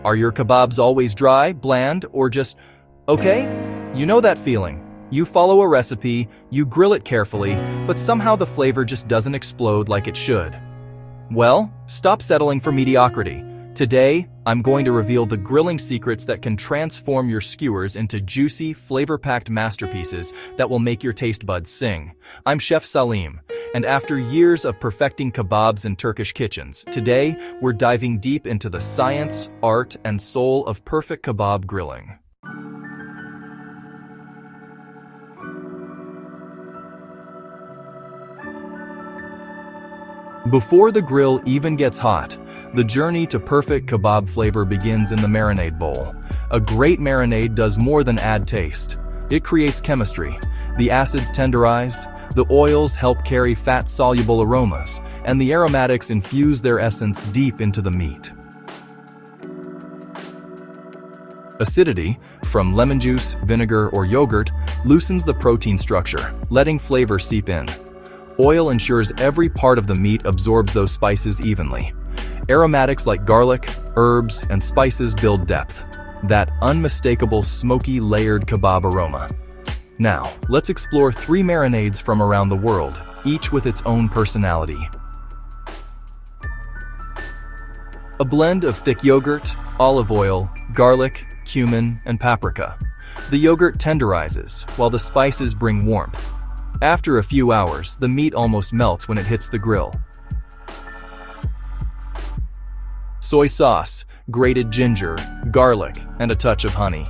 Are your kebabs always dry, bland, or just okay? You know that feeling. You follow a recipe, you grill it carefully, but somehow the flavor just doesn't explode like it should. Well, stop settling for mediocrity. Today, I'm going to reveal the grilling secrets that can transform your skewers into juicy, flavor-packed masterpieces that will make your taste buds sing. I'm Chef Salim, and after years of perfecting kebabs in Turkish kitchens, today we're diving deep into the science, art, and soul of perfect kebab grilling. Before the grill even gets hot, the journey to perfect kebab flavor begins in the marinade bowl. A great marinade does more than add taste. It creates chemistry. The acids tenderize, the oils help carry fat-soluble aromas, and the aromatics infuse their essence deep into the meat. Acidity, from lemon juice, vinegar, or yogurt, loosens the protein structure, letting flavor seep in. Oil ensures every part of the meat absorbs those spices evenly. Aromatics like garlic, herbs, and spices build depth. That unmistakable smoky layered kebab aroma. Now, let's explore 3 marinades from around the world, each with its own personality. A blend of thick yogurt, olive oil, garlic, cumin, and paprika. The yogurt tenderizes, while the spices bring warmth. After a few hours, the meat almost melts when it hits the grill. Soy sauce, grated ginger, garlic, and a touch of honey.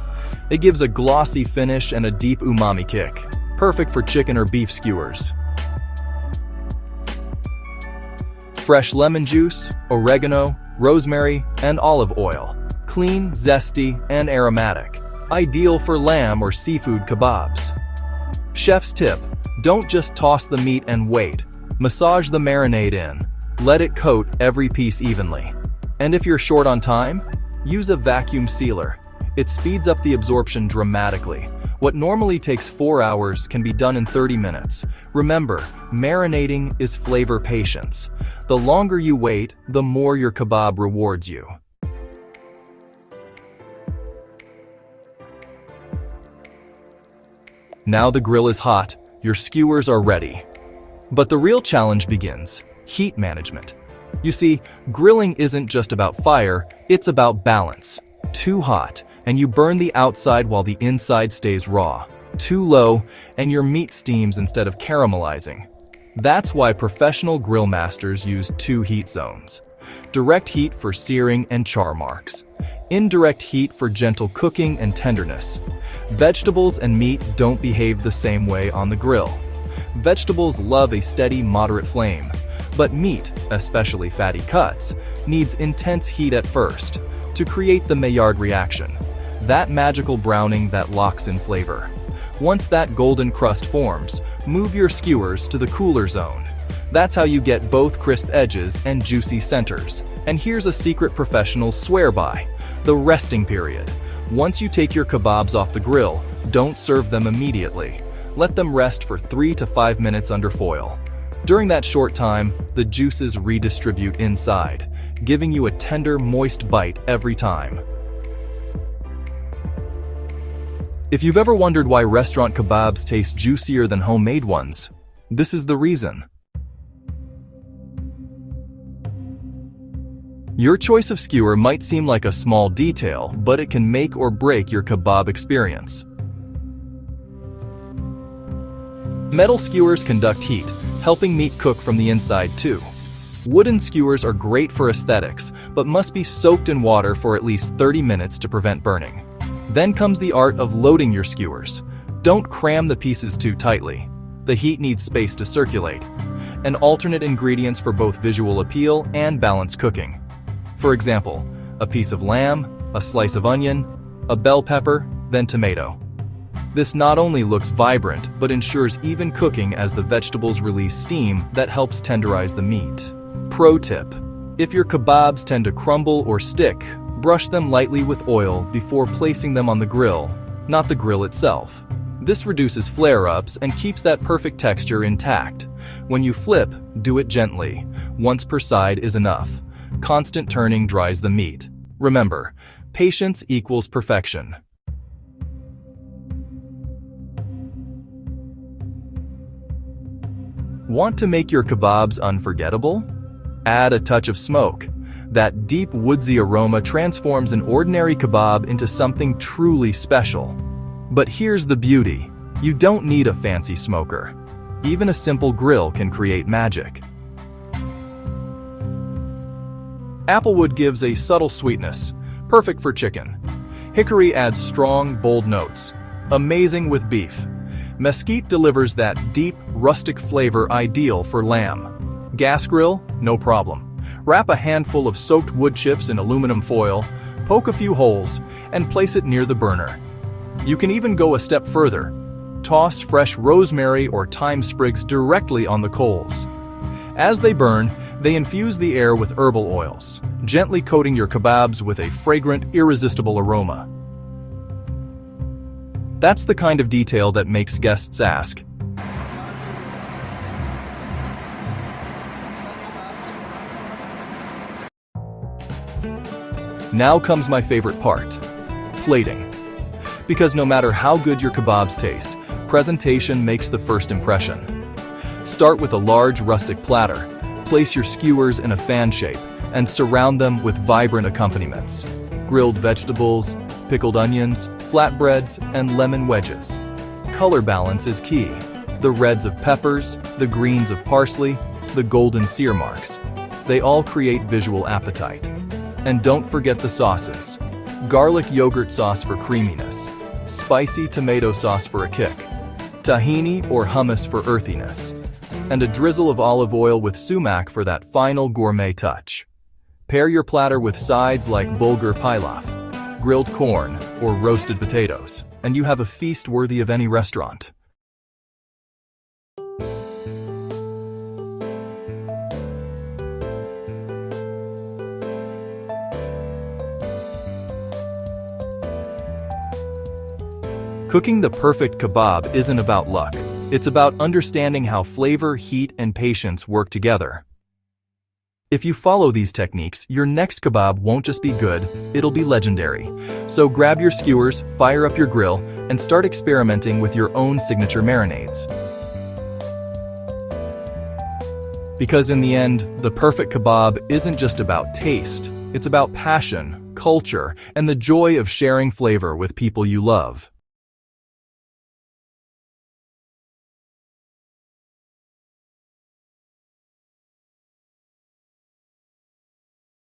It gives a glossy finish and a deep umami kick, perfect for chicken or beef skewers. Fresh lemon juice, oregano, rosemary, and olive oil. Clean, zesty, and aromatic. Ideal for lamb or seafood kebabs. Chef's tip: don't just toss the meat and wait. Massage the marinade in. Let it coat every piece evenly. And if you're short on time, use a vacuum sealer. It speeds up the absorption dramatically. What normally takes 4 hours can be done in 30 minutes. Remember, marinating is flavor patience. The longer you wait, the more your kebab rewards you. Now the grill is hot. Your skewers are ready. But the real challenge begins: heat management. You see, grilling isn't just about fire, it's about balance. Too hot, and you burn the outside while the inside stays raw. Too low, and your meat steams instead of caramelizing. That's why professional grill masters use 2 heat zones. Direct heat for searing and char marks. Indirect heat for gentle cooking and tenderness. Vegetables and meat don't behave the same way on the grill. Vegetables love a steady, moderate flame, but meat, especially fatty cuts, needs intense heat at first to create the Maillard reaction, that magical browning that locks in flavor. Once that golden crust forms, move your skewers to the cooler zone. That's how you get both crisp edges and juicy centers. And here's a secret professionals swear by: the resting period. Once you take your kebabs off the grill, don't serve them immediately. Let them rest for 3 to 5 minutes under foil. During that short time, the juices redistribute inside, giving you a tender, moist bite every time. If you've ever wondered why restaurant kebabs taste juicier than homemade ones, this is the reason. Your choice of skewer might seem like a small detail, but it can make or break your kebab experience. Metal skewers conduct heat, helping meat cook from the inside too. Wooden skewers are great for aesthetics, but must be soaked in water for at least 30 minutes to prevent burning. Then comes the art of loading your skewers. Don't cram the pieces too tightly. The heat needs space to circulate. And alternate ingredients for both visual appeal and balanced cooking. For example, a piece of lamb, a slice of onion, a bell pepper, then tomato. This not only looks vibrant, but ensures even cooking as the vegetables release steam that helps tenderize the meat. Pro tip: if your kebabs tend to crumble or stick, brush them lightly with oil before placing them on the grill, not the grill itself. This reduces flare-ups and keeps that perfect texture intact. When you flip, do it gently. Once per side is enough. Constant turning dries the meat. Remember, Patience equals perfection. Want to make your kebabs unforgettable? Add a touch of smoke. That deep woodsy aroma transforms an ordinary kebab into something truly special. But here's the beauty. You don't need a fancy smoker. Even a simple grill can create magic. Applewood gives a subtle sweetness, perfect for chicken. Hickory adds strong, bold notes, amazing with beef. Mesquite delivers that deep, rustic flavor ideal for lamb. Gas grill? No problem. Wrap a handful of soaked wood chips in aluminum foil, poke a few holes, and place it near the burner. You can even go a step further. Toss fresh rosemary or thyme sprigs directly on the coals. As they burn, they infuse the air with herbal oils, gently coating your kebabs with a fragrant, irresistible aroma. That's the kind of detail that makes guests ask, Now comes my favorite part, plating. Because no matter how good your kebabs taste, presentation makes the first impression. Start with a large rustic platter, place your skewers in a fan shape, and surround them with vibrant accompaniments. Grilled vegetables, pickled onions, flatbreads, and lemon wedges. Color balance is key. The reds of peppers, the greens of parsley, the golden sear marks. They all create visual appetite. And don't forget the sauces. Garlic yogurt sauce for creaminess. Spicy tomato sauce for a kick. Tahini or hummus for earthiness. And a drizzle of olive oil with sumac for that final gourmet touch. Pair your platter with sides like bulgur pilaf, grilled corn, or roasted potatoes, and you have a feast worthy of any restaurant. Cooking the perfect kebab isn't about luck. It's about understanding how flavor, heat, and patience work together. If you follow these techniques, your next kebab won't just be good, it'll be legendary. So grab your skewers, fire up your grill, and start experimenting with your own signature marinades. Because in the end, the perfect kebab isn't just about taste. It's about passion, culture, and the joy of sharing flavor with people you love.